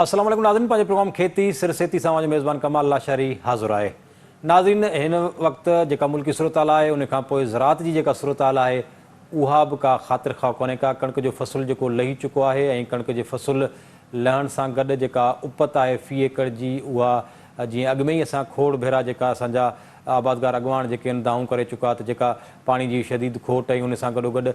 अस्सलाम वालेकुम नाज़रीन, पंहिंजे प्रोग्राम खेती सिरसेती सां मुंहिंजो मेज़बान कमाल लाशारी हाज़िर आहे। नाज़रीन, हिन वक़्तु जेका मुल्की सूरत हाल आहे उन खां पोइ ज़राअत जी जेका सूरत हाल आहे उहा बि का ख़ातिर ख़्वाह कोन्हे का। कणिक जो फ़सुलु जेको लही चुको आहे ऐं कणिक जे फ़सुलु लहण सां गॾु जेका उपत आहे फ़ी एकड़ जी उहा जीअं अॻु में ई असां खोड़ भेरा जेका असांजा आबादगार अॻवान जेके आहिनि दाऊं करे चुका त जेका पाणी जी शदीद खोट ऐं उन सां गॾोगॾु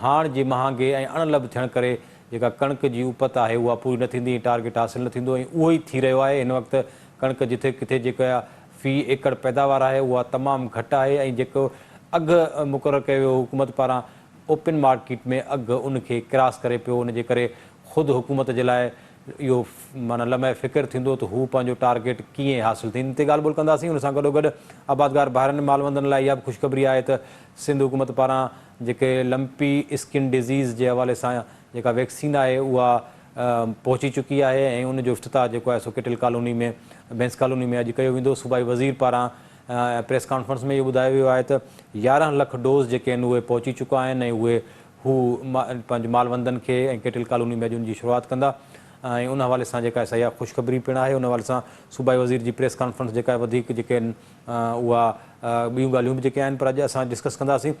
भाण जे महांगे ऐं अणलभ थियण करे जेका कणिक जी उपत आहे उहा पूरी न थींदी, टारगेट हासिलु न थींदो ऐं उहो ई थी रहियो आहे। हिन वक़्तु कणिक जिथे किथे जेका फ़ी एकड़ पैदावार आहे उहा तमामु घटि आहे ऐं जेको अघु मुक़ररु कयो वियो हुकूमत पारां ओपन मार्केट में अघु उनखे क्रॉस करे पियो। उनजे करे ख़ुदि हुकूमत जे लाइ इहो माना लम्हे फ़िक्र थींदो त हू पंहिंजो टारगेट कीअं हासिलु थींदी। इन ते ॻाल्हि ॿोल कंदासीं। उन सां गॾोगॾु आबादगार ॿाहिरनि मालवंदनि लाइ इहा बि ख़ुशख़बरी आहे त सिंध हुकूमत पारां जेके लंपी स्किन डिज़ीज़ जे हवाले सां जेका वैक्सीन आहे उहा पहुची चुकी आहे ऐं उनजो इफ़्तिताह जेको आहे सो केटिल कॉलोनी में बेंस कॉलोनी में अॼु कयो वेंदो। सूबाई वज़ीर पारां प्रेस कॉन्फ्रेंस में इहो ॿुधायो वियो आहे त 11 लख डोज़ जेके आहिनि उहे पहुची चुका आहिनि ऐं उहे हू पंहिंजे मालवंदनि खे ऐं केटिल कॉलोनी में अॼु उनजी शुरूआति कंदा ऐं उन हवाले सां जेका आहे इहा ख़ुशख़बरी पिणु आहे। उन हवाले सां सूबाई वज़ीर जी प्रेस कॉन्फ्रेंस जेका आहे वधीक जेके आहिनि उहा ॿियूं ॻाल्हियूं बि जेके आहिनि पर अॼु असां डिस्कस कंदासीं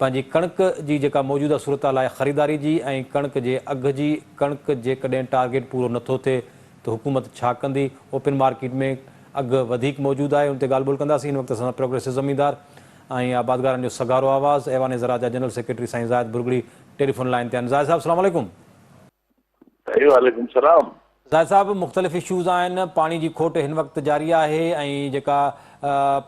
पंहिंजी कणिक जी जेका मौजूदा सूरत हाल आहे ख़रीदारी जी ऐं कणिक जे अघु जी। कणिक जेकॾहिं टारगेट पूरो नथो थिए त हुकूमत छा कंदी। ओपन मार्केट में अघु वधीक मौजूदु आहे, उन ते ॻाल्हि ॿोल कंदासीं। हिन वक़्तु असां प्रोग्रेसिव ज़मीनदार ऐं आबादगारनि जो सगारो आवाज़ ऐवान ज़राअत जा जनरल सेक्रेटरी साईं ज़ाहिद बुरगड़ी टेलीफोन लाइन ते आहिनि। ज़ाहिद साहब, अस्सलाम वालेकुम। वालेकुम सलाम। ज़ाहिद साहब, मुख़्तलिफ़ इशूज़ आहिनि। पाणी जी खोट हिन वक़्तु जारी आहे ऐं जेका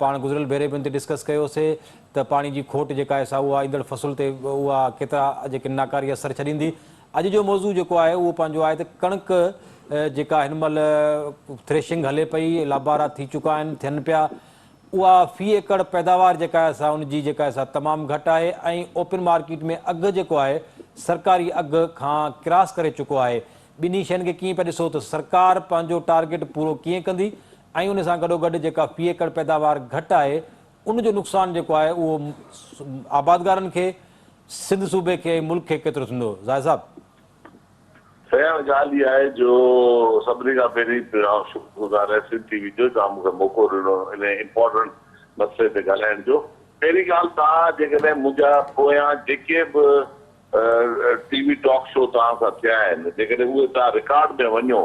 पाण गुज़िरियल भेरे बि ते डिस्कस कयोसीं त पाणी जी खोट जेका आहे सा उहा ईंदड़ फ़सुल ते उहा केतिरा जेके नाकारी असर छॾींदी। अॼु जो मौज़ू जेको आहे उहो पंहिंजो आहे त कणिक जेका हिन महिल थ्रेशिंग हले पई, लाबारा थी चुका आहिनि, थियनि पिया, उहा फ़ी एकड़ पैदावार जेका आहे सा उनजी जेका आहे सा तमामु घटि आहे ऐं ओपन मार्केट में अघु जेको आहे सरकारी अघु खां क्रॉस करे चुको आहे। ॿिन्ही शयुनि खे कीअं पिया ॾिसो त सरकार पंहिंजो टारगेट पूरो कीअं कंदी ऐं उन सां गॾोगॾु जेका फ़ी एकड़ पैदावार घटि आहे उनजो नुक़सानु जेको आहे उहो आबादगारनि खे, सिंध सूबे खे, मुल्क खे केतिरो थींदो। ज़ाहिद साहब, ॻाल्हि इहा आहे जो सभिनी खां पहिरीं शुक्रगुज़ार आहे सिंध टीवी जो तव्हां मूंखे मौक़ो ॾिनो इन इम्पोर्टेंट मसइले ते ॻाल्हाइण जो। पहिरीं ॻाल्हि, तव्हां जेकॾहिं मुंहिंजा पोयां जेके बि टीवी टॉक शो तव्हां सां थिया आहिनि जेकॾहिं उहे तव्हां रिकॉर्ड में वञो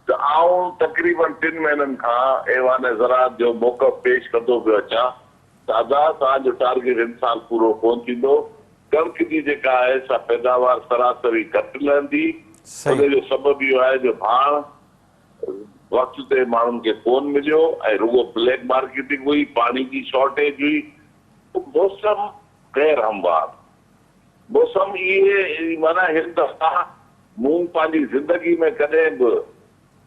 त आउं तक़रीबन 3 महीननि खां ऐवान ज़राअत जो मौक़फ़ पेश कंदो पियो अचां त अदा तव्हांजो टारगेट हिन साल पूरो कोन थींदो। कणिक जी जेका आहे सा पैदावार सरासरी घटि लहंदी। उनजो सबबु इहो आहे जो भाण वक़्त ते माण्हुनि खे कोन मिलियो ऐं रुगो ब्लैक मार्केटिंग हुई, पाणी जी शॉर्टेज हुई, मौसम गैर हमवार। मौसम इहे माना हिन दफ़ा मूं पंहिंजी ज़िंदगी में कॾहिं बि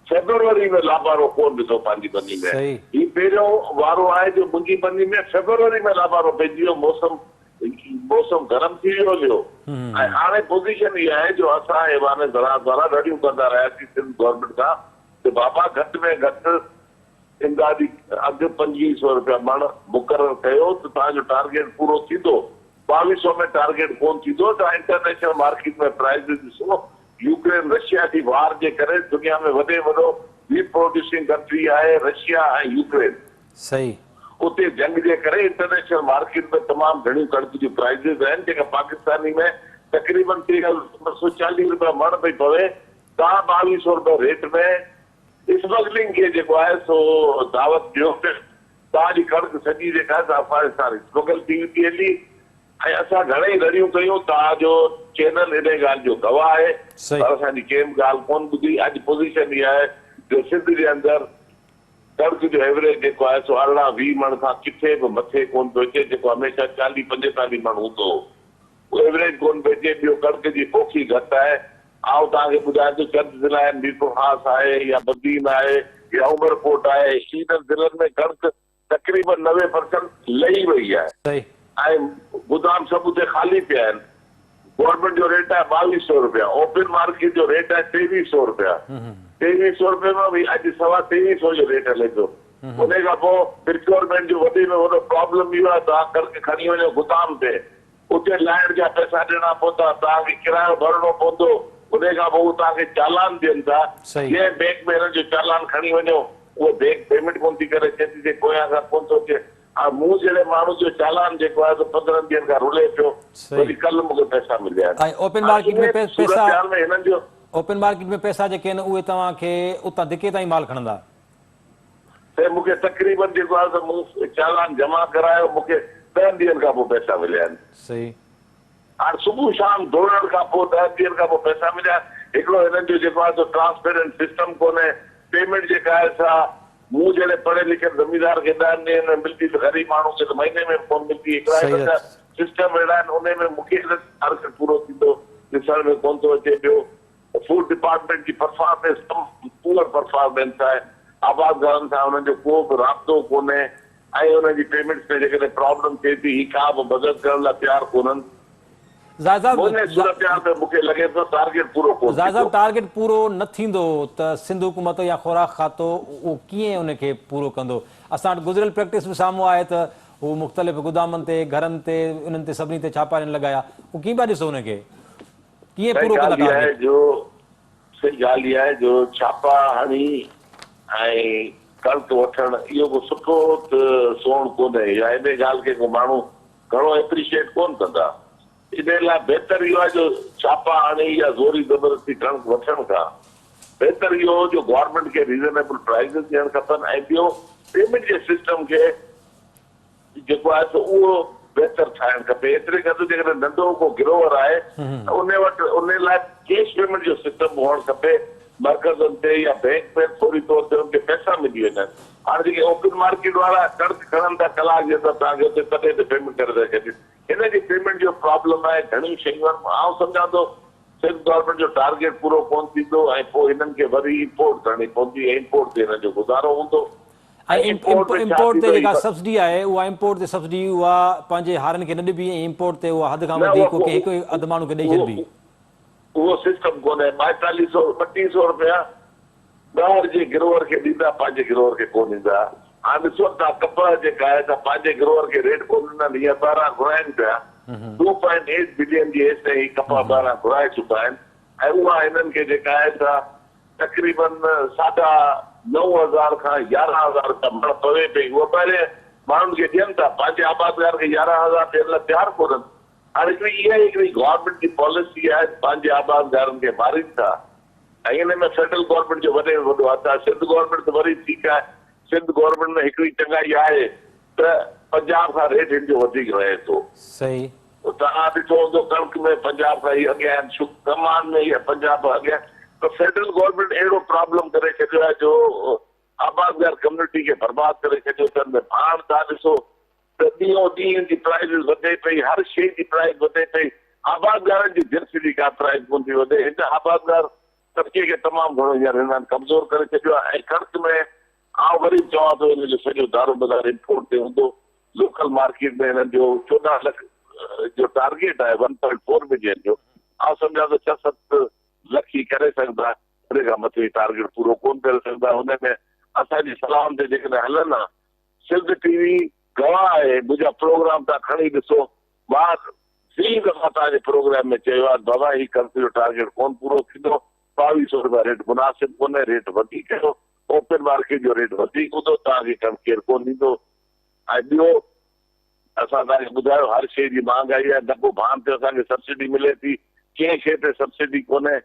फेब्रुअरी में लाबारो कोन ॾिठो पंहिंजी बनी में। हीउ पहिरियों वारो आहे जो मुंहिंजी बनी में फेब्रुअरी में लाबारो पइजी वियो। मौसम गरम थी वियो ऐं हाणे पोज़ीशन इहा आहे जो असां ऐवान ज़राअत वारा रड़ियूं कंदा रहियासीं सिंध गवर्नमेंट खां त बाबा घटि में घटि इमदादी अघु 2500 रुपया मण मुक़ररु कयो त तव्हांजो टारगेट पूरो थींदो। 2200 में टारगेट कोन थींदो त इंटरनेशनल मार्केट में प्राइज़ ॾिसो। यूक्रेन रशिया जी वार जे करे दुनिया में वॾे वॾो वीट प्रोड्यूसिंग कंट्री आहे रशिया ऐं यूक्रेन। सही, उते जंग जे करे इंटरनेशनल मार्केट में तमामु घणियूं कणिक जूं प्राइज़िस आहिनि जेका पाकिस्तानी में तक़रीबन 240 रुपया मण पई पवे। तव्हां 2200 रुपए रेट में स्मगलिंग खे जेको आहे सो दावत ॾियो त तव्हांजी कणिक सॼी जेका आहे अफ़गानिस्तान स्मगल थी वेंदी हली ऐं असां घणेई रड़ियूं कयूं। तव्हांजो चैनल इन ॻाल्हि जो गवाह आहे पर असांजी कंहिं बि ॻाल्हि कोन ॿुधी। अॼु पोज़ीशन इहा आहे जो सिंध जे अंदरि कणिक जो एवरेज जेको आहे सो 18-20 मण खां किथे बि मथे कोन पियो अचे जेको हमेशह 40-45 मण हूंदो हो, उहो एवरेज कोन पियो अचे। ॿियो कणिक जी पोखी घटि आहे। आउं तव्हांखे ॿुधायां थो चंद ज़िला आहिनि, मीरपुर ख़ास आहे या बदीन आहे या उमरकोट आहे, इन्हनि ज़िलनि में कणिक तक़रीबन 90% लही वई आहे ऐं गोदाम सभु उते ख़ाली पिया आहिनि। गवर्नमेंट जो रेट आहे 2200 रुपया, ओपन मार्केट जो रेट आहे 2300 रुपया। 2300 रुपये में बि अॼु 2350 जो रेट हले पियो। उन खां पोइ प्रिक्योरमेंट जो वॾे में वॾो प्रॉब्लम इहो आहे तव्हां कणिक खणी वञो गोदाम ते, उते लाइण जा पैसा ॾियणा पवंदा, तव्हांखे किरायो भरणो पवंदो, उन खां पोइ तव्हांखे चालान ॾियनि था। सही। जंहिं बैंक में हिननि जो चालान खणी वञो उहो बैंक पेमेंट कोन थी करे, चए थी पोयां खां कोन थो अचे। मूं जहिड़े माण्हू जो चालान जेको आहे 15 ॾींहंनि खां रुले पियो, सही। वरी कल्ह मूंखे पैसा मिलिया ऐं ओपन मार्केट में पैसा सूरत में हिननि जो ओपन मार्केट में पैसा जेके आहिनि उहे तव्हांखे उतां धिके ताईं माल खणंदा। ते मूंखे तक़रीबन जेको आहे त मूं चालान जमा करायो, मूंखे 10 ॾींहंनि खां पोइ पैसा मिलिया आहिनि। सही। हाणे सुबुह शाम दौड़ण खां पोइ 10 ॾींहंनि खां पोइ पैसा मिलिया। हिकिड़ो हिननि जो जेको आहे ट्रांसपेरेंट सिस्टम कोन्हे। पेमेंट जेका आहे सा मूं जहिड़े पढ़े लिखे ज़मींदार खे 10 ॾींहंनि में मिलंदी, त ग़रीब माण्हू खे त महीने में कोन मिलंदी। हिकिड़ा सिस्टम अहिड़ा आहिनि, उन में मूंखे टारगेट पूरो थींदो ॾिसण में कोन थो अचे पियो। फूड डिपार्टमेंट जी परफॉर्मेंस पुअर परफॉर्मेंस आहे। आबादगारनि सां हुननि जो को बि राब्तो कोन्हे ऐं हुनजी पेमेंट्स में जेकॾहिं प्रॉब्लम थिए थी, ही का बि मदद करण लाइ तयारु कोन्हनि। मूंखे लॻे थो टारगेट पूरो कोन थींदो। टारगेट पूरो न थींदो त सिंध हुकूमत या खुराक खातो उहो कीअं उनखे पूरो कंदो? असां वटि गुज़िरियल प्रैक्टिस बि साम्हूं आहे त हू मुख़्तलिफ़ गुदामनि ते, घरनि ते, उन्हनि ते सभिनी ते छापा लॻाया। हू कीअं पिया ॾिसो हुनखे कीअं पूरो कंदा? सही ॻाल्हि इहा आहे जो छापा हणी ऐं कणिक वठणु इहो को सुठो सोण कोन्हे, या इन ॻाल्हि खे को माण्हू घणो एप्रिशिएट कोन कंदा। इन लाइ बहितर इहो आहे जो छापा हणी या ज़ोरी ज़बरदस्ती कणिक वठण खां बहितर इहो जो गवर्नमेंट खे रीज़नेबल प्राइसिस ॾियणु खपनि ऐं ॿियो पेमेंट जे सिस्टम खे जेको आहे त उहो बहितर ठाहिणु खपे। एतिरे क़दुरु जेकॾहिं नंढो को गिरोवर आहे त उन वटि उन लाइ कैश पेमेंट जो सिस्टम हुअणु खपे मर्कज़नि ते या बैंक में थोरी तौर ते उनखे पैसा मिली वञनि। हाणे जेके ओपन मार्केट वारा कणिक खणनि था कलाक जे अंदरि तव्हांखे हुते तॾहिं ते पेमेंट करे था छॾनि। हिनजी पेमेंट जो प्रॉब्लम आहे। घणियूं शयूं आहिनि। आउं सम्झां थो सिर्फ़ु गवर्नमेंट जो टारगेट पूरो कोन थींदो ऐं पोइ हिननि खे वरी इंपोर्ट करणी पवंदी ऐं इंपोर्ट ते हिननि जो गुज़ारो हूंदो। इंपोर्ट ते जेका सब्सिडी आहे उहा इंपोर्ट ते सब्सिडी उहा पंहिंजे हारनि खे न ॾिबी ऐं इंपोर्ट ते उहा हद खां वधीक हिकु अधु माण्हू खे ॾेई छॾिबी। उहो सिस्टम कोन्हे। 4200 रुपया ॿाहिरि जे गिरोवर खे ॾींदा, पंहिंजे गिरोवर खे कोन ॾींदा। हाणे ॾिसो था कपह जेका आहे त पंहिंजे गिरोवर खे रेट कोन ॾींदा। हीअं ॿाहिरां घुराइनि पिया 2.8 बिलियन जी हेठि ताईं कपह ॿाहिरां घुराए चुका आहिनि ऐं उहा हिननि खे जेका आहे त तक़रीबन 9,500 खां 11,000 रुपया पवे पई। उहा पहिरें माण्हुनि खे ॾियनि था, पंहिंजे आबादगार खे 11,000 ॾियण लाइ तयारु कोन्हनि। हाणे इहा हिकिड़ी गवर्नमेंट जी पॉलिसी आहे, पंहिंजे आबादगारनि खे मारीनि था ऐं हिन में फेडरल गवर्नमेंट जो वॾे में वॾो हथु आहे। सिंध गवर्नमेंट त वरी ठीकु आहे। सिंध गवर्नमेंट में हिकिड़ी चङाई आहे त पंजाब खां रेट हिन जो वधीक रहे थो। सही। तव्हां ॾिठो हूंदो कणिक में पंजाब खां ई अॻियां आहिनि, कमान में इहा पंजाब अॻियां। त फेडरल गवर्नमेंट अहिड़ो प्रॉब्लम करे छॾियो आहे जो आबादगार कम्युनिटी खे बर्बाद करे छॾियो अथनि। हाणे तव्हां ॾिसो त ॾींहों ॾींहं जी प्राइज़ वधे पई, हर शइ जी प्राइज़ वधे पई। आबादगारनि जी दिलि जी का प्राइज़ कोन थी वधे। हिन आबादगार तबिके खे तमामु घणो हींअर हिननि कमज़ोर करे छॾियो आहे। ऐं कणिक में आउं वरी चवां थो हिन जो सॼो दारोमदार इंपोर्ट ते हूंदो। लोकल मार्केट में हिननि जो 14 लख जो टारगेट आहे 1.4 बिलियन जो। आउं सम्झां थो 6-7 लख ई करे सघंदा, हुन खां मथे टारगेट पूरो कोन करे सघंदा। हुन में असांजी सलाहनि ते जेकॾहिं हलनि हा, सिंध टीवी गवाह आहे। मुंहिंजा प्रोग्राम तव्हां खणी ॾिसो, मां 3 दफ़ा तव्हांजे प्रोग्राम में चयो आहे बाबा ही कणिक जो टारगेट कोन पूरो थींदो। 2200 रुपया रेट मुनासिब कोन्हे, रेट वधीक कयो। ओपन मार्केट जो रेट वधीक हूंदो, तव्हांखे कणिक केरु कोन ॾींदो। ऐं ॿियो असां तव्हांखे ॿुधायो हर शइ जी महांगाई आहे। न को भान ते असांखे सब्सिडी मिले थी, कंहिं शइ ते सब्सिडी कोन्हे।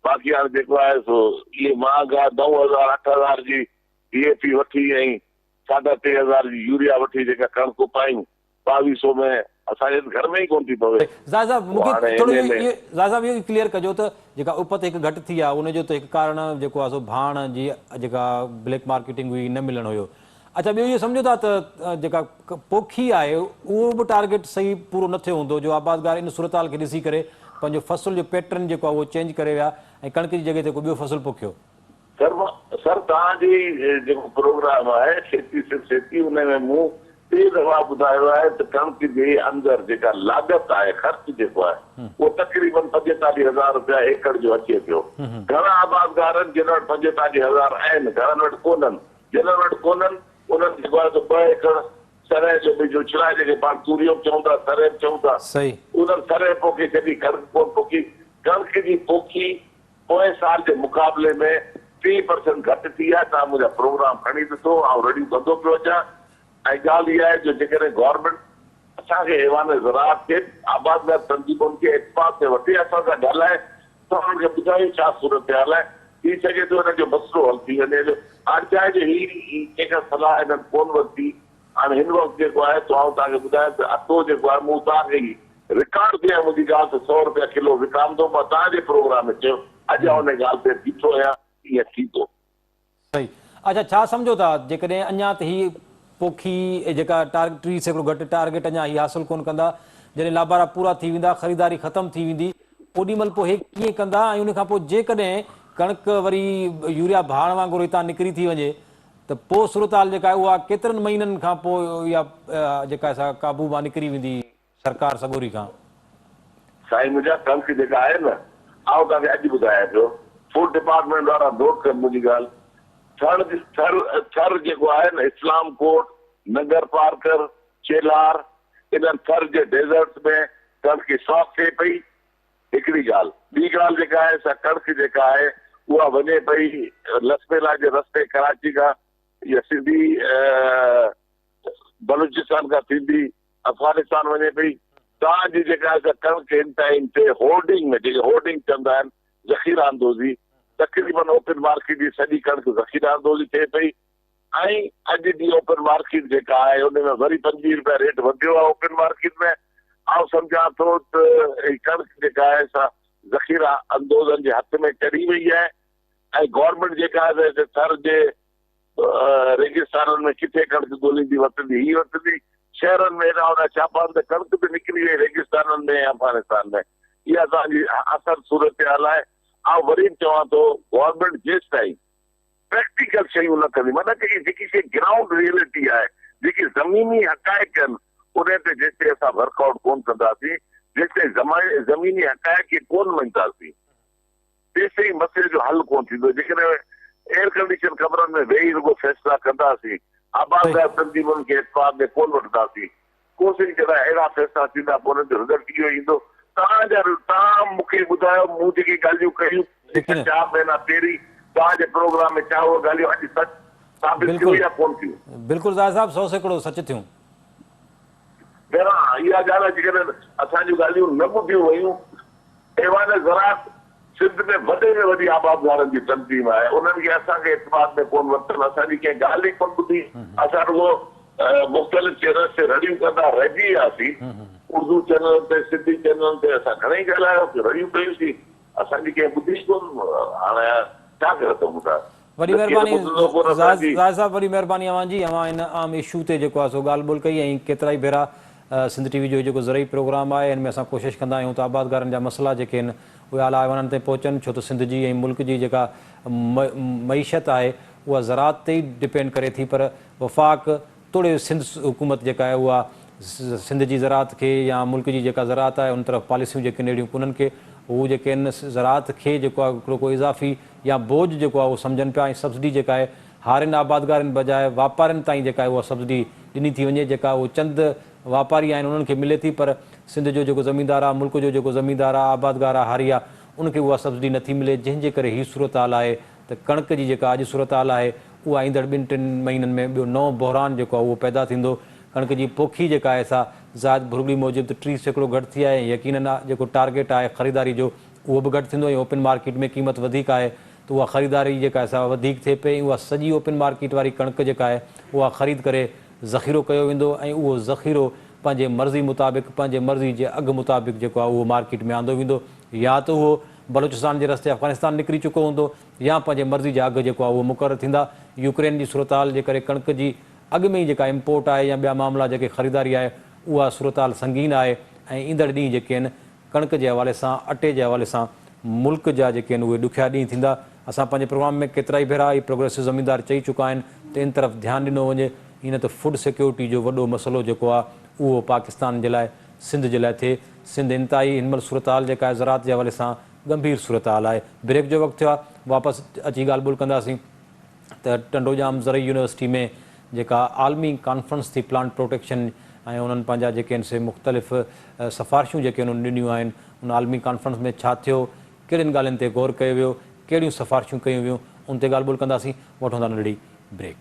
बाक़ी हाणे जेको आहे सो इहे महांगा 9,000 8,000 जी DAP वठी ऐं 3,500 जी यूरिया वठी जेका कणिक पायूं 2200 में असांजे घर में ई कोन थी पवे। इहो क्लियर कजो त जेका उपत हिकु घटि थी आहे उनजो त हिकु कारण जेको आहे सो भाण जी जेका ब्लैक मार्केटिंग हुई न मिलणु हुयो। अच्छा, ॿियो इहो सम्झो था त जेका पोखी आहे उहो बि टारगेट सही पूरो न थियो हूंदो, जो आबादगार इन सूरत हाल खे ॾिसी करे पंहिंजो फसल जो पैटर्न जेको आहे उहो चेंज करे विया ऐं कणिक जी जॻह ते को ॿियो फसल पोखियो। सर तव्हांजी जेको प्रोग्राम आहे खेती सिर्फ़ खेती, उन में मूं 3 दफ़ा ॿुधायो आहे त कणिक जे अंदरि जेका लागत आहे, ख़र्च जेको आहे उहो तक़रीबन 45,000 रुपया एकड़ जो अचे पियो। घणा आबादगारनि जिन वटि 45,000 आहिनि, घणनि वटि कोन्हनि। जिन वटि कोन्हनि उन्हनि जेको आहे 2 एकड़ सरे जो ॿिजो छिड़ाए, जेके पाण तूरियो चऊं था, सरे चऊं था, उन्हनि सरे पोखे छॾी, कणिक कोन पोखी। कणक जी पोखी पोएं साल जे मुक़ाबले में 3% घटि थी आहे। तव्हां मुंहिंजा प्रोग्राम खणी ॾिसो, ऐं रेडी कंदो पियो अचां। ऐं ॻाल्हि इहा आहे जो जेकॾहिं गवर्नमेंट असांखे ऐवान ज़राअत खे आबादगार तंज़ीमुनि खे इत्तेफ़ाक़ ते वठी असां सां ॻाल्हाए त हुननि खे ॿुधायूं छा सूरत हाल आहे। थी सघे थो हिन जो मसइलो हल थी वञे। हाणे चाहे जो ही कंहिंखां सलाह हिननि कोन वरिती। हाणे हिन वक़्तु जेको आहे तो आउं तव्हांखे ॿुधायां त अटो जेको आहे मूं तव्हांखे ई रिकॉर्ड ते आहे मुंहिंजी ॻाल्हि त 100 रुपया किलो विकामंदो। मां तव्हांजे प्रोग्राम में चयो अॼु हुन ॻाल्हि ते बीठो आहियां, ईअं थींदो। सही। अच्छा, छा सम्झो था जेकॾहिं अञा त ही पोखी जेका 30% घटि टारगेट अञा ही हासिल कोन कंदा, जॾहिं लाबारा पूरा थी वेंदा, ख़रीदारी ख़तमु थी वेंदी, ओॾी महिल पोइ हे कीअं कंदा? ऐं उन खां पोइ जेकॾहिं कणिक वरी यूरिया भाड़ वांगुरु हितां निकिरी थी वञे त पोइ सूरत हाल जेका आहे उहा केतिरनि महीननि खां पोइ इहा जेका असां काबू मां निकिरी वेंदी सरकार सॻोरी खां? साईं मुंहिंजा कणिक जेका आहे न, आउं तव्हांखे अॼु ॿुधायां पियो, फूड डिपार्टमेंट वारा नोट कनि मुंहिंजी ॻाल्हि। थर जेको आहे न, इस्लाम कोट, नगर पार्कर, चेलार, इन्हनि थर जे डेज़र्ट्स में कणिक स्टॉक थिए पई। हिकिड़ी ॻाल्हि। ॿी ॻाल्हि जेका आहे सा कणिक जेका आहे उहा वञे पई लसमेला जे रस्ते कराची खां, इहा सिंधी बलूचिस्तान खां थींदी अफगानिस्तान वञे पई। तव्हांजी जेका आहे कणिक हिन टाइम ते होर्डिंग में, जेके होर्डिंग चवंदा आहिनि ज़ख़ीरा अंदोज़ी, तक़रीबन ओपन मार्केट जी सॼी कणिक ज़ख़ीरा अंदोज़ी थिए पई। ऐं अॼु ॾींहुं ओपन मार्केट जेका आहे उन में वरी 25 रुपया रेट वधियो आहे ओपन मार्केट में। आउं सम्झां थो त कणिक जेका आहे सा ज़ख़ीरा अंदोज़नि जे हथ में चढ़ी वई आहे। ऐं गवर्नमेंट जेका आहे थर जे रेगिस्ताननि में किथे कणिक ॻोल्हींदी वरितंदी, ही वरितंदी। शहरनि में हेॾा होॾा छापा त कणिक बि निकिरी वई रेगिस्ताननि में, अफगानिस्तान में। इहा असांजी असर सूरत हाल आहे। ऐं वरी चवां थो गवर्नमेंट जेसि ताईं प्रैक्टिकल शयूं न कंदी, मतिलबु जेकी शइ ग्राउंड रियलिटी आहे, जेकी ज़मीनी हक़ाइक़ आहिनि, उन ते जेसिताईं असां वर्कआउट कोन कंदासीं, जेसिताईं ज़मीनी हक़ाइक़ खे कोन मञंदासीं, तेसिताईं मसइले जो हल कोन थींदो। जेकॾहिं एयर कंडीशन कमरनि में वेही रुगो फ़ैसिला कंदासीं, आबादगार तंज़ीमुनि खे इत्तेफ़ाक़ में कोन वठंदासीं, कोशिशि कंदा अहिड़ा फ़ैसिला थींदा, पोइ हुननि जो रिज़ल्ट इहो ईंदो। तव्हां मूंखे ॿुधायो, मूं जेकी ॻाल्हियूं कयूं 4 महीना पहिरीं तव्हांजे प्रोग्राम में, छा उहे ॻाल्हियूं अॼु सच साबित थियूं या कोन थियूं? बिल्कुलु ज़ाहिर साहिब, 100% सच थियूं। पहिरां इहा ॻाल्हि आहे जेकॾहिं असांजूं ॻाल्हियूं न ॿुधियूं वयूं, ऐवान ज़राअत सिंध में वॾे में वॾी आबादगारनि जी तंज़ीम आहे, उन्हनि खे असांखे इत्तेफ़ाक़ में कोन वरितनि, असांजी कंहिं ॻाल्हि ई कोन ॿुधी। असां रुगो मुख़्तलिफ़ चैनल ते रड़ियूं कंदा रहिजी वियासीं। उर्दू चैनल ते, सिंधी चैनल ते असां घणेई ॻाल्हायोसीं, रड़ियूं कयूंसीं, असांजी कंहिं ॿुधी कोन। हाणे छा करे थो ॿुधायो? वॾी महिरबानी ज़ाहिर साहिब, वॾी महिरबानी अव्हांजी। अव्हां हिन आम इशू ते जेको आहे सो ॻाल्हि ॿोल कई, ऐं केतिरा ई भेरा सिंध टीवी जो जेको ज़रई प्रोग्राम आहे हिन में असां कोशिशि कंदा आहियूं त आबादगारनि जा मसइला जेके आहिनि उहे आला ऐवाननि ताईं पहुचनि, छो त सिंध जी ऐं मुल्क जी जेका मईशत आहे उहा ज़राअत ते ई डिपेंड करे थी। पर वफ़ाक़ तोड़े सिंध हुकूमत जेका आहे उहा सिंध जी ज़राअत खे या मुल्क जी जेका ज़राअत आहे उन तरफ़ पॉलिसियूं जेके अहिड़ियूं उन्हनि खे हू जेके आहिनि ज़राअत खे जेको आहे हिकिड़ो को इज़ाफ़ी या बोझ जेको आहे उहो सम्झनि पिया। ऐं सब्सिडी जेका आहे हारियुनि आबादगारनि बजाए वापारियुनि ताईं जेका आहे उहा सब्सिडी ॾिनी थी वञे, जेका उहो चंद वापारी आहिनि उन्हनि खे मिले थी। पर सिंध जो जेको ज़मीनदार आहे, मुल्क जो जेको ज़मीनदार आहे, आबादगार आहे, हारी आहे, उनखे उहा सब्सिडी नथी मिले, जंहिंजे करे हीअ सूरत हाल आहे त कणिक जी जेका अॼु सूरत हाल आहे उहा ईंदड़ 2-3 महीननि में ॿियो नओं बहिरान जेको आहे उहो पैदा थींदो। कणिक जी पोखी जेका आहे सा ज़ाहिद भुरगड़ी मूजिबि त 30% घटि थी आहे। यकीनन आहे जेको टारगेट आहे ख़रीदारी जो उहो बि घटि थींदो। ऐं ओपन मार्केट में क़ीमत वधीक आहे त उहा ख़रीदारी जेका आहे सा वधीक थिए पई। उहा सॼी ओपन मार्केट वारी कणिक जेका आहे उहा ख़रीद करे ज़ख़ीरो कयो वेंदो ऐं उहो ज़ख़ीरो पंहिंजे मर्ज़ी मुताबिक़, पंहिंजे मर्ज़ी जे अघु मुताबिक़ जेको आहे उहो मार्केट में आंदो वेंदो। या त उहो बलूचिस्तान जे रस्ते अफ़गानिस्तान निकिरी चुको हूंदो या पंहिंजे मर्ज़ी जा अघु जेको आहे उहो मुक़ररु थींदा। यूक्रेन जी सूरत हाल जे करे कणिक जी अॻु में ई जेका इम्पोर्ट आहे या ॿिया मामला जेके ख़रीदारी आहे उहा सूरत हाल संगीन आहे। ऐं ईंदड़ ॾींहं जेके आहिनि कणिक जे हवाले सां, अटे जे हवाले सां मुल्क जा जेके आहिनि उहे ॾुखिया ॾींहं थींदा। असां पंहिंजे प्रोग्राम में केतिरा ई भेरा ई प्रोग्रेसिव ज़मीनदार चई चुका आहिनि त इन तरफ़ ध्यानु ॾिनो वञे। इन त फूड सिक्योरिटी जो वॾो मसइलो जेको आहे उहो पाकिस्तान जे लाइ, सिंध जे लाइ थिए। सिंध इंतिहाई हिन महिल सूरत हाल जेका आहे ज़राअत जे हवाले सां गंभीर सूरत हाल आहे। ब्रेक जो वक़्तु थियो आहे, वापसि अची ॻाल्हि ॿोल कंदासीं त टंडोजाम ज़रई यूनिवर्सिटी में जेका आलमी कॉन्फ्रेंस थी प्लांट प्रोटेक्शन ऐं उन्हनि पंहिंजा जेके आहिनि से मुख़्तलिफ़ सिफ़ारिशूं जेके उन्हनि ॾिनियूं आहिनि उन आलमी कॉन्फ्रेंस में छा थियो, कहिड़ियुनि ॻाल्हियुनि ते गौर कयो वियो, कहिड़ियूं सिफ़ारिशूं कयूं वियूं, उन ते ॻाल्हि ॿोल कंदासीं। वठूं था नंढड़ी ब्रेक।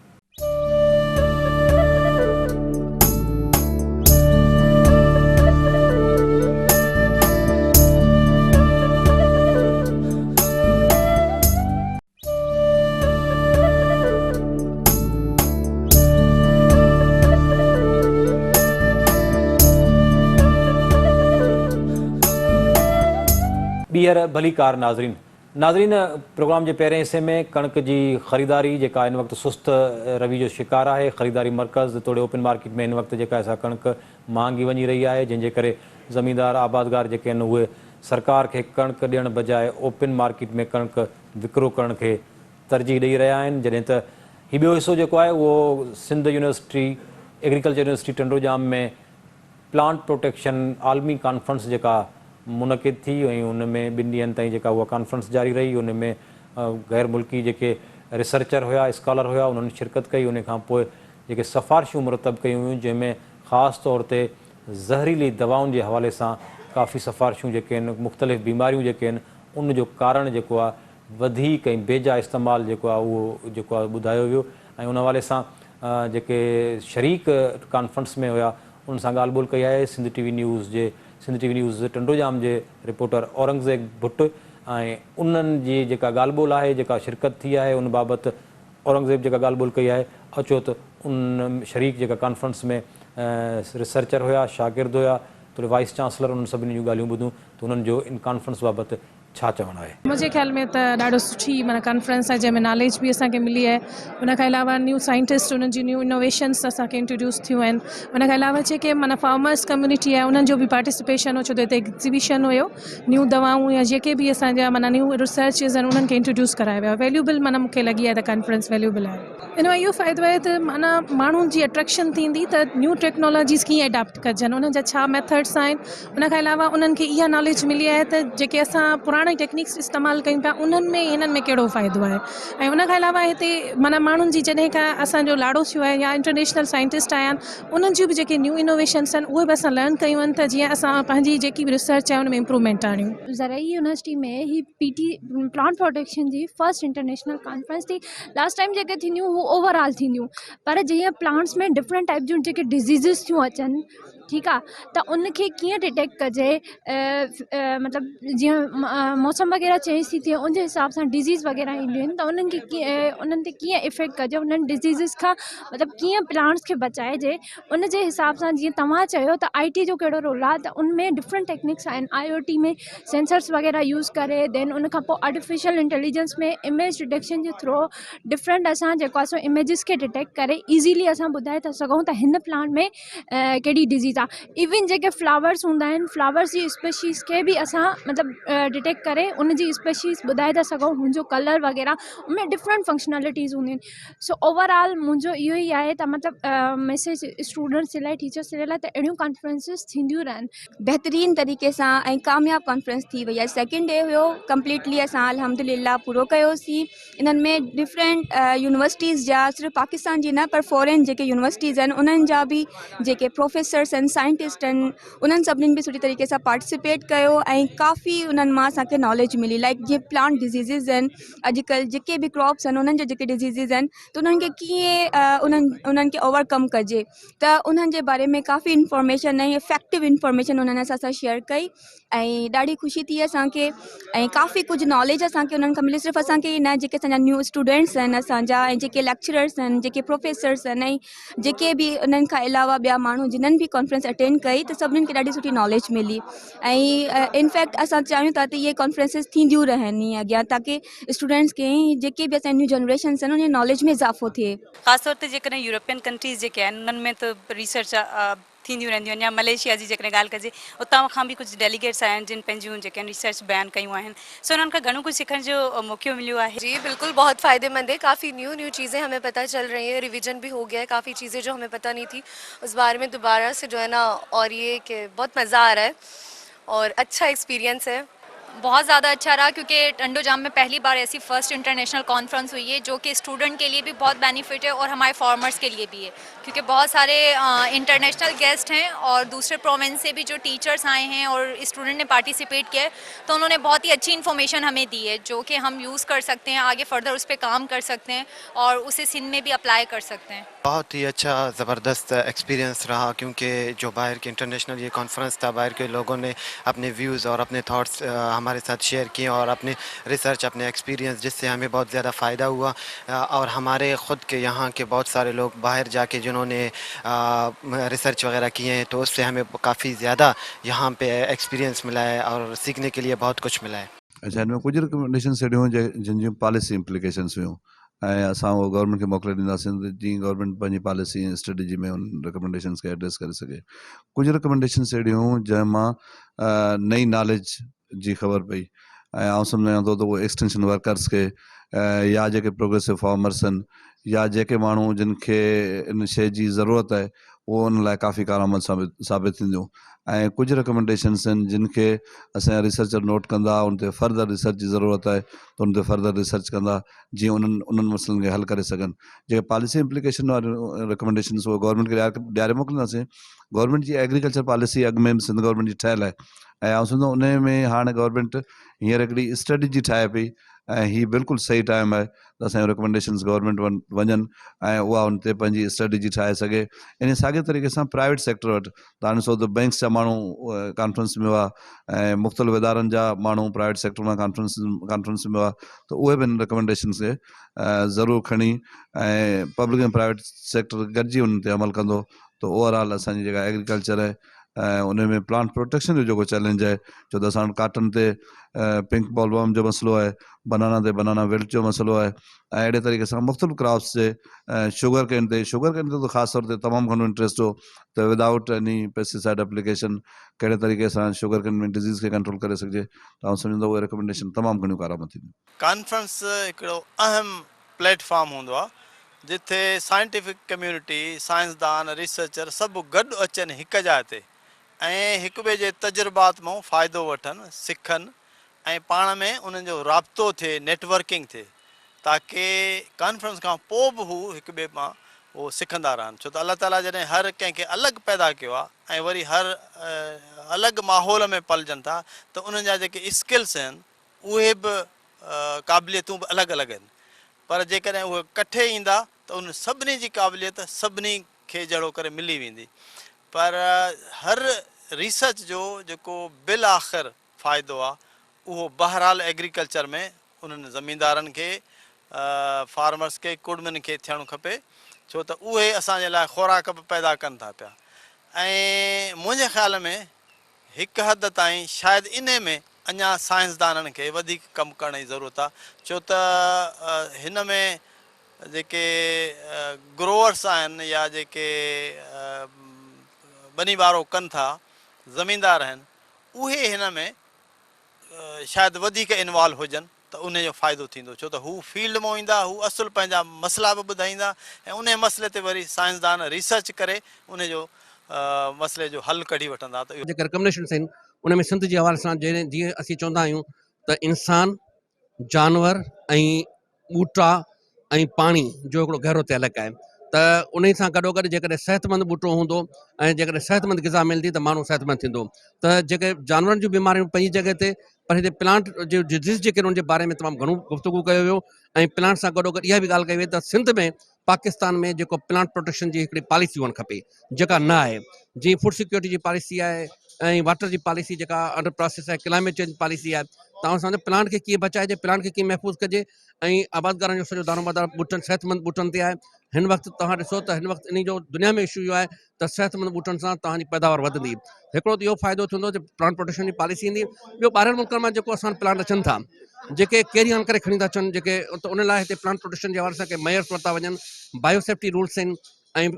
ॿीहर भली कार नाज़रीन प्रोग्राम के पहिरें हिस्से में कणक की ख़रीदारी जेका इन वक्त सुस्त रवि जो शिकार है। ख़रीदारी मरकज़ तोड़े ओपन मार्केट में इन वक्त जेका असां कणक महांगी वही रही है, जंहिंजे करे ज़मींदार आबादगार जेके आहिनि उहे सरकार के कणक ॾियण बजाय ओपन मार्केट में कणक विकिरो करण खे तरजीह ॾेई रहिया आहिनि। जॾहिं त हीउ ॿियो हिसो जेको आहे उहो Sindh university agriculture university Tandojam में प्लांट प्रोटेक्शन आलमी कॉन्फ्रेंस जेका मुनक़िद थी ऐं उनमें 2 ॾींहंनि ताईं जेका उहा कॉन्फ्रेंस जारी रही। उनमें गैर मुल्की जेके रिसर्चर हुआ, स्कॉलर हुआ, उन्होंने शिरकत कई। उन खां पोइ जेके सिफ़ारिशूं मुरतब कयूं हुयूं, जंहिंमें ख़ासि तौर ते ज़हरीली दवाउनि जे हवाले सां काफ़ी सिफ़ारिशूं जेके आहिनि, मुख़्तलिफ़ बीमारियूं जेके आहिनि उन जो कारण जेको आहे वधीक ऐं बेजा इस्तेमालु जेको आहे उहो जेको आहे ॿुधायो वियो। ऐं उन हवाले सां जेके शरीक कॉन्फ्रेंस में हुआ उन सां ॻाल्हि ॿोल कई आहे सिंध टीवी न्यूज़ टंडोजाम जे रिपोर्टर औरंगज़ेब भुट्ट। ऐं उन्हनि जी जेका ॻाल्हि ॿोल आहे, जेका शिरकत थी आहे, उन बाबति औरंगज़ेब जेका ॻाल्हि ॿोल कई आहे। अचो त उन शरीक जेका कॉन्फ्रेंस में रिसर्चर हुआ, शागिर्द हुआ, तो वाइस चांसलर, उन सभिनी जूं ॻाल्हियूं ॿुधूं त उन्हनि जो इन कॉन्फ्रेंस बाबति छा चवणु आहे। मुझे ख्याल में तो ॾाढो सुठी माना कॉन्फ्रेंस है, जैमें नॉलेज भी असांखे मिली है। उनके अलावा न्यू साइंटिस्ट उन्हनि जी न्यू इनोवेशन्स असांखे इंट्रोड्यूस थियूं आहिनि। उनके अलावा जेके माना फार्मर्स कम्युनिटी है उन्हनि जो भी पार्टिसिपेशन हो, छो त हिते एग्ज़िबिशन हुयो। न्यू दवाऊं या जेके भी असांजा माना न्यू रिसर्चेस आहिनि उन्हनि खे इंट्रोड्यूस कराया विया। वैल्यूबल माना मूंखे लॻी आहे त कॉन्फ्रेंस वैल्यूबल आहे। इन में इहो फ़ाइदो आहे त माना माण्हुनि जी अट्रैक्शन थींदी त न्यू टेक्नोलॉजीज़ कीअं अडॉप्ट कजनि, उन्हनि जा छा मेथड्स आहिनि। उनके अलावा उन्हनि खे इहा नॉलेज मिली आहे त जेके असां पुराणे टेक्निक्स इस्तेमालु कयूं था उन्हनि में हिननि में कहिड़ो फ़ाइदो आहे। ऐं उनखां अलावा हिते माना माण्हुनि जी जॾहिं खां असांजो लाड़ो थियो आहे या इंटरनेशनल साइंटिस्ट आया आहिनि, उन्हनि जूं बि जेके न्यू इनोवेशन्स आहिनि उहे बि असां लर्न कयूं आहिनि त जीअं असां पंहिंजी जेकी बि रिसर्च आहे उन में इम्प्रूवमेंट आणियूं। ज़रई यूनिवर्सिटी में ही पीटी प्लांट प्रोटेक्शन जी फर्स्ट इंटरनेशनल कॉन्फ्रेंस थी। लास्ट टाइम जेके थींदियूं हू ओवरऑल थींदियूं, पर जीअं प्लांट्स में डिफरेंट टाइप जूं जेके डिजीज़िस थियूं अचनि, ठीकु आहे, त उनखे कीअं डिटेक्ट कजे, मतिलबु जीअं मौसम वग़ैरह चेंज थी थिए उन जे हिसाब सां डिज़ीज़ वग़ैरह ईंदियूं आहिनि, त उन्हनि खे कीअं उन्हनि ते कीअं इफ़ेक्ट कजे, उन्हनि डिज़ीज़िस खां मतिलबु कीअं प्लांट्स खे बचाइजे। उन जे हिसाब सां जीअं तव्हां चयो त IT जो कहिड़ो रोल आहे, त उनमें डिफरेंट टेक्निक्स आहिनि। IoT में सेंसर्स वग़ैरह यूज़ करे, देन उन खां पोइ आर्टिफिशियल इंटेलिजेंस में इमेज डिटेक्शन जे थ्रू डिफरेंट असां जेको आहे सो इमेजिस खे डिटेक्ट करे ईज़ीली असां ॿुधाए था सघूं त हिन प्लांट में कहिड़ी डिज़ीज़ आहे। इवन जेके फ्लावर्स हूंदा आहिनि, फ्लावर्स जी स्पेशीज़ खे बि असां मतिलबु डिटेक्ट करे उन जी स्पेशीज़ ॿुधाए था सघूं, हुनजो कलर वग़ैरह उनमें डिफरेंट फंक्शनैलिटीज़ हूंदियूं आहिनि। सो ओवरऑल मुंहिंजो इहो ई आहे त मतिलबु मैसेज स्टूडेंट्स जे लाइ, टीचर्स जे लाइ, त अहिड़ियूं कॉन्फ्रेंसिस थींदियूं रहनि। बेहतरीन तरीक़े सां ऐं कामयाब कॉन्फ्रेंस थी वई आहे। सेकेंड डे हुयो, कंप्लीटली असां अल्हम्दुलिल्लाह पूरो कयोसीं। इन्हनि में डिफरेंट यूनिवर्सिटीज़ जा, सिर्फ़ु पाकिस्तान जी न पर फॉरेन जेके यूनिवर्सिटीज़ आहिनि उन्हनि जा बि जेके प्रोफेसर्स आहिनि, साइंटिस्ट आहिनि, उन्हनि सभिनीनि बि सुठी तरीक़े सां पार्टिसिपेट कयो ऐं काफ़ी उन्हनि मां असांखे नॉलेज मिली। लाइक जीअं प्लांट डिज़ीज़िज़ आहिनि, अॼुकल्ह जेके बि क्रॉप्स आहिनि उन्हनि जा जेके डिज़ीज़िज़ आहिनि त उन्हनि खे कीअं उन्हनि खे ओवरकम कजे, त उन्हनि जे बारे में काफ़ी इंफॉर्मेशन ऐं इफेक्टिव इंफॉर्मेशन उन्हनि असां सां शेयर कई ऐं ॾाढी ख़ुशी थी असांखे ऐं काफ़ी कुझु नॉलेज असांखे उन्हनि खां मिली। सिर्फ़ु असांखे ई न, जेके असांजा न्यू स्टूडेंट्स आहिनि असांजा ऐं जेके लेक्चरर्स आहिनि, जेके प्रोफेसर्स आहिनि ऐं जेके बि उन्हनि खां अलावा ॿिया माण्हू जिन्हनि बि कॉन्फ्रेंस अटेंड कई, त सभिनीनि खे ॾाढी सुठी नॉलेज मिली। ऐं इनफैक्ट असां चाहियूं था त इहे कॉन्फ्रेंसिस थींदियूं रहनि अॻियां, ताकी स्टूडेंट्स खे जेके बि असांजी न्यू जनरेशन्स आहिनि उन नॉलेज में इज़ाफ़ो थिए। ख़ासि तौर ते जेकॾहिं यूरोपियन कंट्रीज़ जेके आहिनि उन्हनि में त रिसर्च थींदियूं रहंदियूं आहिनि, या मलेशिया जी जेकॾहिं ॻाल्हि कजे, उतां खां बि कुझु डेलीगेट्स आया आहिनि जिन पंहिंजूं जेके रिसर्च बयानु कयूं आहिनि। सो उन्हनि खां घणो कुझु सिखण जो मौक़ो मिलियो आहे। जी बिल्कुल, बहुत फ़ायदेमंद है। काफ़ी न्यू चीज़ें हमें पता चल रही हैं, रिवीजन भी हो गया है, काफ़ी चीज़ें जो हमें पता नहीं थी उस बारे में दोबारा से जो है ना, और ये कि बहुत मज़ा आ रहा है और अच्छा एक्सपीरियंस है। बहुत ज़्यादा अच्छा रहा क्योंकि टंडोजाम में पहली बार ऐसी फर्स्ट इंटरनेशनल कॉन्फ्रेंस हुई है जो कि स्टूडेंट के लिए भी बहुत बेनिफिट है और हमारे फार्मर्स के लिए भी है, क्योंकि बहुत सारे इंटरनेशनल गेस्ट हैं और दूसरे प्रोविंस से भी जो टीचर्स आए हैं और स्टूडेंट ने पार्टिसिपेट किया है, तो उन्होंने बहुत ही अच्छी इन्फॉर्मेशन हमें दी है जो कि हम यूज़ कर सकते हैं, आगे फर्दर उस पर काम कर सकते हैं और उसे सिंध में भी अप्लाई कर सकते हैं। बहुत ही अच्छा ज़बरदस्त एक्सपीरियंस रहा क्योंकि जो बाहर के इंटरनेशनल ये कॉन्फ्रेंस था, बाहर के लोगों ने अपने व्यूज़ और अपने थॉट्स हमारे साथ शेयर किए और अपने रिसर्च, अपने एक्सपीरियंस, जिससे हमें बहुत ज़्यादा फ़ायदा हुआ। और हमारे ख़ुद के यहाँ के बहुत सारे लोग बाहर जाके जिन्होंने रिसर्च वगैरह किए हैं, तो उससे हमें काफ़ी ज़्यादा यहाँ पे एक्सपीरियंस मिला है और सीखने के लिए बहुत कुछ मिला है। अच्छा, हिन में कुझु रिकमेंडेशन्स अहिड़ियूं जिन जूं पॉलिसी इम्प्लीकेशन्स हुयूं ऐं असां उहो गवर्नमेंट खे मोकिले ॾींदासीं त जीअं गवर्नमेंट पंहिंजी पॉलिसी ऐं स्ट्रेटजी में उन रिकमेंडेशन्स खे एड्रेस करे सघे। कुझु रिकमेंडेशन्स अहिड़ियूं जंहिं मां नई नॉलेज जी ख़बर पई ऐं आउं सम्झां थो त उहो एक्सटेंशन वर्कर्स खे या जेके प्रोग्रेसिव फार्मर्स आहिनि या जेके माण्हू जिन खे इन शइ जी ज़रूरत आहे उहो उन लाइ काफ़ी कारआमद साबित थींदियूं। ऐं कुझु रिकमेंडेशन्स आहिनि जिन खे असांजा रिसर्चर नोट कंदा, उन ते फर्दर रिसर्च जी ज़रूरत आहे त उन ते फर्दर रिसर्च कंदा जीअं उन्हनि मसइलनि खे हल करे सघनि। जेके पॉलिसी इम्प्लीकेशन वारियूं रिकमेंडेशन्स उहे गवर्नमेंट खे ॾियारे मोकिलींदासीं। गवर्नमेंट जी एग्रीकल्चर पॉलिसी अॻु में सिंध गवर्नमेंट जी ठहियलु आहे ऐं आउं सम्झो उन में हाणे गवर्नमेंट हींअर हिकिड़ी स्ट्रेटजी ठाहे पई ऐं हीअ बिल्कुलु सही टाइम आहे त असांजो रिकमेंडेशन्स गवर्नमेंट वञनि ऐं उहा उन ते पंहिंजी स्ट्रेटजी ठाहे सघे। इन साॻे तरीक़े सां प्राइवेट सेक्टर वटि तव्हां ॾिसो त बैंक्स जा माण्हू कॉन्फ्रेंस में हुआ ऐं मुख़्तलिफ़ इदारनि जा माण्हू प्राइवेट सेक्टर मां कॉन्फ्रेंस में हुआ, त उहे बि इन रिकमेंडेशन्स खे ज़रूरु खणी ऐं पब्लिक ऐं प्राइवेट सेक्टर गॾिजी उन ते अमल कंदो त ओवरऑल असांजी जेका एग्रीकल्चर आहे उन में प्लांट प्रोटेक्शन जो जेको चैलेंज आहे, छो त असां वटि काटन ते पिंक बॉलवर्म जो मसइलो आहे, बनाना ते बनाना विल्ट जो मसइलो आहे ऐं अहिड़े तरीक़े सां मुख़्तलिफ़ क्रॉप्स जे शुगर केन ते त ख़ासि तौर ते तमामु घणो इंट्रस्ट हो त विदाउट एनी पेस्टिसाइड एप्लीकेशन कहिड़े तरीक़े सां शुगर केन में डिज़ीज़ खे कंट्रोल करे सघिजे, त आउं सम्झंदो उहे रिकमेंडेशन तमामु घणियूं कारआमद थींदियूं। कॉन्फ्रेंस हिकिड़ो अहम प्लेटफॉर्म हूंदो आहे जिथे साइंटिफिक कम्यूनिटी, साइंसदान, रिसर्चर सभु गॾु अचनि हिकु जाइ ते ऐं हिक ॿिए जे तजुर्बात मां फ़ाइदो वठनि, सिखनि ऐं पाण में उन्हनि जो राब्तो थिए, नेटवर्किंग थिए, ताकी कॉन्फ्रेंस खां पोइ बि हू हिक ॿिए मां उहो सिखंदा रहनि। छो त अलाह ताला जॾहिं हर कंहिंखे अलॻि पैदा कयो आहे ऐं वरी हर अलॻि माहौल में पलजनि था, त उन्हनि जा जेके स्किल्स आहिनि उहे बि क़ाबिलियतूं बि अलॻि अलॻि आहिनि, पर जेकॾहिं उहे कठे ईंदा त उन सभिनी जी क़ाबिलियत सभिनी खे जहिड़ो करे मिली वेंदी। पर हर रिसर्च जो जेको बिल आख़िर फ़ाइदो आहे उहो बहरहाल एग्रीकल्चर में उन्हनि ज़मींदारनि खे, फार्मर्स खे, कुड़मियुनि खे थियणु खपे, छो त उहे असांजे लाइ ख़ुराक बि पैदा कनि था पिया। ऐं मुंहिंजे ख़्याल में हिकु हद ताईं शायदि इन में अञा साइंसदाननि खे वधीक कमु करण जी ज़रूरत आहे, छो त हिन में जेके ग्रोअर्स आहिनि या जेके बनी वारो कनि था, ज़मींदार आहिनि, उहे हिन में शायदि वधीक इन्वॉल्व हुजनि त उन जो फ़ाइदो थींदो, छो त हू फील्ड मां ईंदा, हू असुलु पंहिंजा मसइला बि ॿुधाईंदा ऐं उन मसइले ते वरी साइंसदान रिसर्च करे उन जो मसइले जो हल कढी वठंदा। त जेके रिकमेंडेशन्स आहिनि उन में सिंध जे हवाले सां जीअं असीं चवंदा आहियूं त इंसान, जानवर ऐं ॿूटा ऐं पाणी जो हिकिड़ो गहरो तइलुक़ु आहे, त उन सां गॾोगॾु जेकॾहिं सिहतमंद ॿूटो हूंदो ऐं जेकॾहिं सिहतमंद ग़िज़ा मिलंदी त माण्हू सिहतमंद थींदो। त जेके जानवरनि जूं बीमारियूं पंहिंजी जॻह ते, पर हिते प्लांट जो डिज़ीज़ जेके उनजे बारे में तमामु घणो गुफ़्तगू कयो वियो ऐं प्लांट सां गॾोगॾु इहा बि ॻाल्हि कई वई त सिंध में पाकिस्तान में जेको प्लांट प्रोटेक्शन जी हिकिड़ी पॉलिसी हुअणु खपे जेका न आहे, जीअं फूड सिक्योरिटी जी पॉलिसी आहे ऐं वाटर जी पॉलिसी जेका अंडर प्रोसेस आहे, क्लाइमेट चेंज पॉलिसी आहे, तव्हां सम्झो प्लांट खे कीअं बचाइजे, प्लांट खे कीअं महफ़ूज़ कजे ऐं आबादगारनि जो सॼो दारोमदार ॿूटनि, सिहतमंद ॿूटनि ते आहे। हिन वक़्तु तव्हां ॾिसो त हिन वक़्तु इन जो दुनिया में इशू इहो आहे त सिहतमंद ॿूटनि सां तव्हांजी पैदावार वधंदी। हिकिड़ो त इहो फ़ाइदो थींदो जो प्लांट प्रोटेक्शन जी पॉलिसी ईंदी। ॿियो ॿाहिरि मुल्कनि मां जेको असां प्लांट अचनि था, जेके कैरी ऑन करे खणी था अचनि, जेके त उन लाइ हिते प्लांट प्रोटेक्शन जे हवाले सां के मेयर्स वरिता वञनि, बायोसेफ्टी रूल्स आहिनि ऐं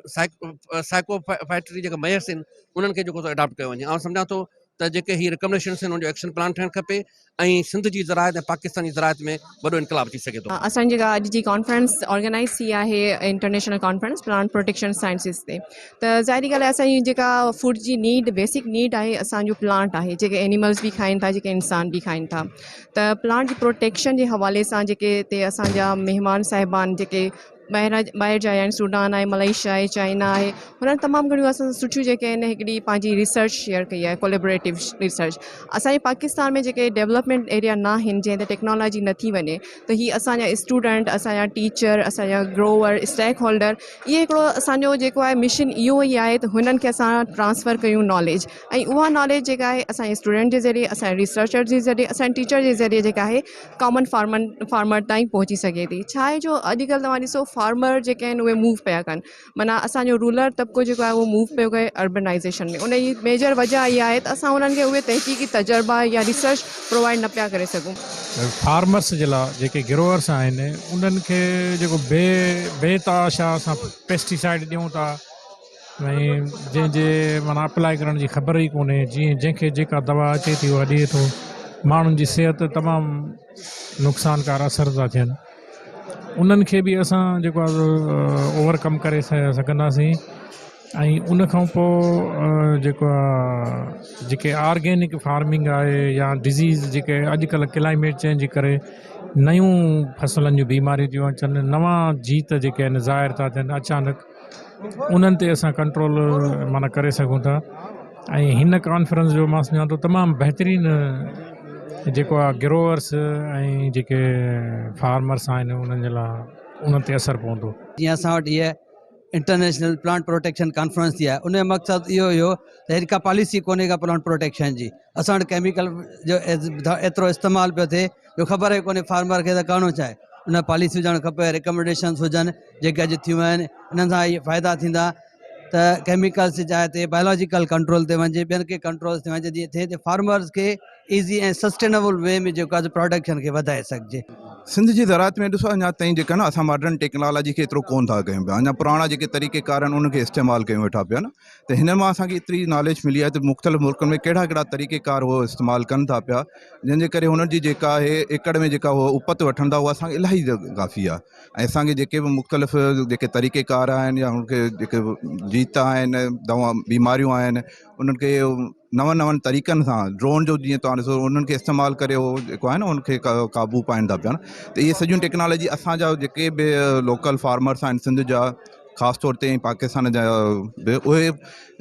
साइको फैक्ट्री जेके मेयर्स आहिनि उन्हनि खे जेको एडॉप्ट कयो वञे। ऐं सम्झां थो त जेके हीअ रिकमेंडेशन्स आहिनि उनजो एक्शन प्लान ठहिणु खपे ऐं सिंध जी ज़रायत ऐं पाकिस्तानी ज़रायत में वॾो इनकलाब अची सघे थो। असांजी जेका अॼु जी कॉन्फ्रेंस ऑर्गेनाइज़ थी आहे international conference plant protection sciences ते, त ज़ाहिरी ॻाल्हि आहे असांजी जेका फूड जी नीड बेसिक नीड आहे असांजो प्लांट आहे, जेके एनिमल्स बि खाइनि था, जेके इंसान बि खाइनि था। त प्लांट जी प्रोटेक्शन जे हवाले सां जेके हिते असांजा महिमान साहिबान जेके ॿाहिरि जा आहिनि, सूडान आहे, मलेशिया आहे, चाइना आहे, हुननि तमामु घणियूं असां सुठियूं जेके आहिनि हिकिड़ी पंहिंजी रिसर्च शेयर कई आहे, कोलेबरेटिव रिसर्च। असांजे पाकिस्तान में जेके डेवलपमेंट एरिया न आहिनि जंहिं ते टेक्नोलॉजी नथी वञे, त हीअ असांजा स्टूडेंट, असांजा टीचर, असांजा ग्रोवर, स्टेक होल्डर, इहे हिकिड़ो असांजो जेको आहे मिशन इहो ई आहे त हुननि खे असां ट्रांसफ़र कयूं नॉलेज, ऐं उहा नॉलेज जेका आहे असांजे स्टूडेंट जे ज़रिए, असांजे रिसर्चर जे ज़रिए, असांजे टीचर जे ज़रिए जेका आहे कॉमन फार्मर ताईं पहुची सघे थी। छा आहे जो अॼुकल्ह तव्हां ॾिसो फार्मर जेके आहिनि उहे मूव पिया कनि, माना असांजो रूरल तबिको जेको आहे उहो मूव पियो करे अर्बनाइज़ेशन में। उन जी मेजर वजह इहा आहे त असां उन्हनि खे उहे तहक़ीक़ी तजुर्बा या रिसर्च प्रोवाइड न पिया करे सघूं। फार्मर्स जे लाइ जेके ग्रोअर्स आहिनि उन्हनि खे जेको बेताशा असां पेस्टिसाइड ॾियूं था, ऐं जंहिंजे माना अप्लाई करण जी ख़बर ई कोन्हे, जंहिंखे जेका दवा अचे थी उहा ॾिए थो, माण्हुनि जी सिहत तमामु नुक़सानकार असर था थियनि। उन्हनि खे बि असां जेको आहे ओवरकम करे सघंदासीं। ऐं उन खां पोइ जेको आहे जेके ऑर्गेनिक फार्मिंग आहे या डिज़ीज़ जेके अॼुकल्ह क्लाइमेट चेंज करे नयूं फसलनि जूं बीमारियूं थियूं अचनि, नवां जीत जेके आहिनि ज़ाहिर था थियनि अचानक, उन्हनि ते असां कंट्रोल माना करे सघूं था। ऐं हिन कॉन्फ्रेंस जो मां सम्झां थो तमामु बहितरीनु जेको आहे ग्रोअर्स ऐं जेके फार्मर्स आहिनि उन्हनि जे लाइ उन्हनि ते असरु पवंदो। जीअं असां वटि इहा इंटरनेशनल प्लांट प्रोटेक्शन कॉन्फ्रेंस थी आहे, उन जो मक़सदु इहो हुयो त हिकु पॉलिसी कोन्हे का प्लांट प्रोटेक्शन जी। असां वटि केमिकल जो एतिरो इस्तेमालु पियो थिए जो ख़बर ई कोन्हे फार्मर खे त करिणो छा आहे। उन पॉलिसी हुजणु खपे, रिकमेंडेशन्स हुजनि जेके अॼु थियूं आहिनि, इन्हनि सां इहे फ़ाइदा थींदा त केमिकल्स जी जाइ ते बायोलॉजिकल कंट्रोल ते वञे, ॿियनि खे कंट्रोल ते वञे, जीअं थिए त फार्मर्स खे ईज़ी ऐं सस्टेनेबल वे में जेको आहे प्रोडक्शन खे वधाए सघिजे। सिंध जी ज़रात में ॾिसो अञा ताईं जेका न असां मॉडर्न टेक्नोलॉजी खे एतिरो कोन था कयूं पिया, अञा पुराणा जेके तरीक़ेकार आहिनि उनखे इस्तेमालु कयूं वेठा पिया न। त हिन मां असांखे एतिरी नॉलेज मिली आहे त मुख़्तलिफ़ मुल्कनि में कहिड़ा कहिड़ा तरीक़ेकार उहो इस्तेमालु कनि था पिया, जंहिंजे करे हुननि जी जेका आहे एकड़ में जेका उहो उपत वठनि था उहा असांखे इलाही काफ़ी आहे। ऐं असांखे जेके बि मुख़्तलिफ़ जेके तरीक़ेकार आहिनि या उनखे जेके जीत आहिनि, दवा बीमारियूं आहिनि, उन्हनि खे नवनि तरीक़नि सां ड्रोन जो जीअं तव्हां ॾिसो उन्हनि खे इस्तेमालु करे उहो जेको आहे न उनखे क़ाबू पाइनि था पिया न। त इहे सॼियूं टेक्नोलॉजी असांजा जेके बि लोकल फार्मर्स आहिनि सिंध जा, ख़ासि तौर ते पाकिस्तान जा बि, उहे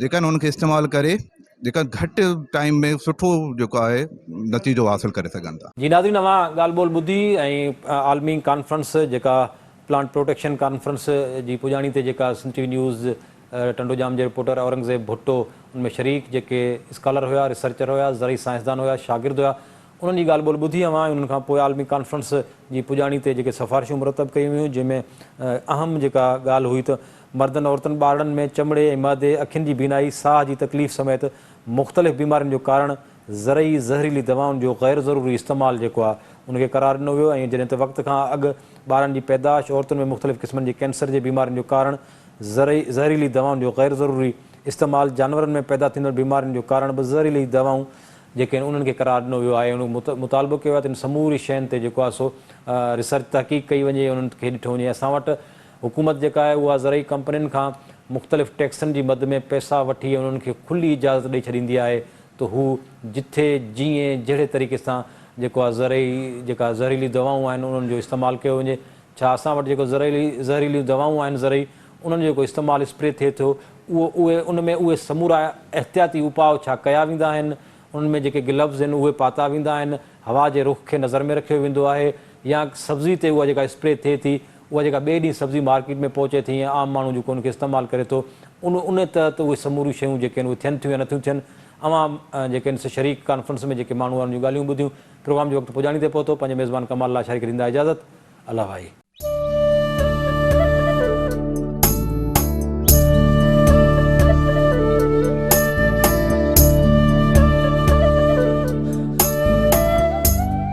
जेका आहिनि उनखे इस्तेमालु करे जेका घटि टाइम में सुठो जेको आहे नतीजो हासिलु करे सघनि था। जी नाज़रीन, अवां ॻाल्हि ॿोल ॿुधी ऐं आलमी कॉन्फ्रेंस जेका प्लांट प्रोटेक्शन कॉन्फ्रेंस जी पुॼाणी ते जेका सिंध टीवी न्यूज़ टंडोजाम जे रिपोर्टर औरंगज़ेब भुट्टो उनमें शरीक जेके स्कॉलर हुआ, रिसर्चर हुआ, ज़रई साइंसदान हुआ, शागिर्द हुआ, उन्हनि जी ॻाल्हि ॿोल ॿुधी अवां। उन्हनि खां पोइ आलमी कॉन्फ्रेंस जी पुॼाणी ते जेके सिफ़ारिशूं मुरतब कयूं हुयूं, जंहिंमें अहम जेका ॻाल्हि हुई त मर्दनि औरतुनि ॿारनि में चमड़े ऐं मादे, अखियुनि जी बीनाई, साह जी तकलीफ़ समेत मुख़्तलिफ़ बीमारियुनि जो कारण ज़रई ज़हरीली दवाउनि जो गैर ज़रूरी इस्तेमालु जेको आहे उनखे करार ॾिनो वियो। ऐं जॾहिं त वक़्त खां अॻु ॿारनि जी पैदाश, औरतुनि में मुख़्तलिफ़ क़िस्मनि जी कैंसर जे बीमारियुनि जो कारण ज़हरीली दवाउनि जो गैर ज़रूरी इस्तेमालु, जानवरनि में पैदा थींदड़ बीमारियुनि जो कारण बि ज़हरीली दवाऊं जेके आहिनि उन्हनि खे करार ॾिनो वियो आहे। उन मुतालबो कयो आहे त इन समूरी शयुनि ते जेको आहे सो रिसर्च तहक़ीक़ कई वञे, उन्हनि खे ॾिठो वञे। असां वटि हुकूमत जेका आहे उहा ज़रई कंपनियुनि खां मुख़्तलिफ़ टैक्सनि जी मद में पैसा वठी उन्हनि खे खुली इजाज़त ॾेई छॾींदी आहे त हू जिथे जीअं जहिड़े तरीक़े सां जेको आहे जेका ज़हरीली दवाऊं आहिनि उन्हनि जो इस्तेमालु कयो वञे। छा असां वटि जेको ज़हरीली दवाऊं आहिनि ज़रई उन्हनि जो जेको इस्तेमालु स्प्रे थिए थो उहे समूरा एहतियाती उपाउ छा कया वेंदा आहिनि, उन्हनि में जेके ग्लव्स आहिनि उहे पाता वेंदा आहिनि, हवा जे रुख खे नज़र में रखियो वेंदो आहे, या सब्ज़ी ते उहा जेका स्प्रे थिए थी उहा जेका ॿिए ॾींहुं सब्ज़ी मार्केट में पहुचे थी या आम माण्हू जेको उनखे इस्तेमालु करे थो, उन तहत उहे समूरियूं शयूं जेके आहिनि उहे थियनि थियूं या नथियूं थियनि। अवां जेके आहिनि शरीक कॉन्फ्रेंस में जेके माण्हू आहिनि ॻाल्हियूं ॿुधियूं। प्रोग्राम जो वक़्तु पुॼाणी ते पहुतो। पंहिंजे मेज़बान कमाल लाशारी खे ॾींदा इजाज़त। अल्लाह भाई।